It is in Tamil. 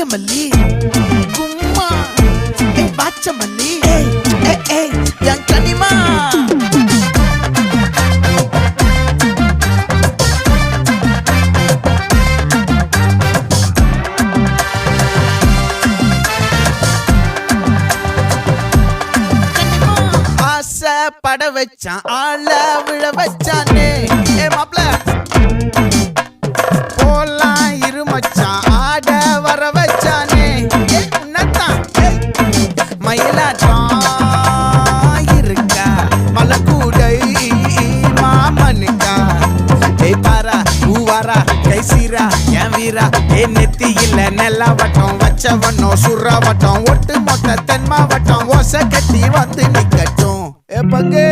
வாங்கமல்லி கும்மா வாச்சமல்லி என் கனிமா பட வச்சான் ஆள விழ வச்சானே மாப்ள போலாம் இருமச்சான் ஆட வர வச்சானே உன்னதான் மயிலாட்டம் இருக்கா மலக்கூடை மாமனுக்கா பாரா பூவாரா கைசீரா என் வீரா நெத்தி இல்ல நெல்லா வட்டம் வச்ச வண்ணம் சுறா வட்டம் ஒட்டு மொத்த தென் மாவட்டம் ஓசை கட்டி வந்து நிக்கட்டும் பங்கே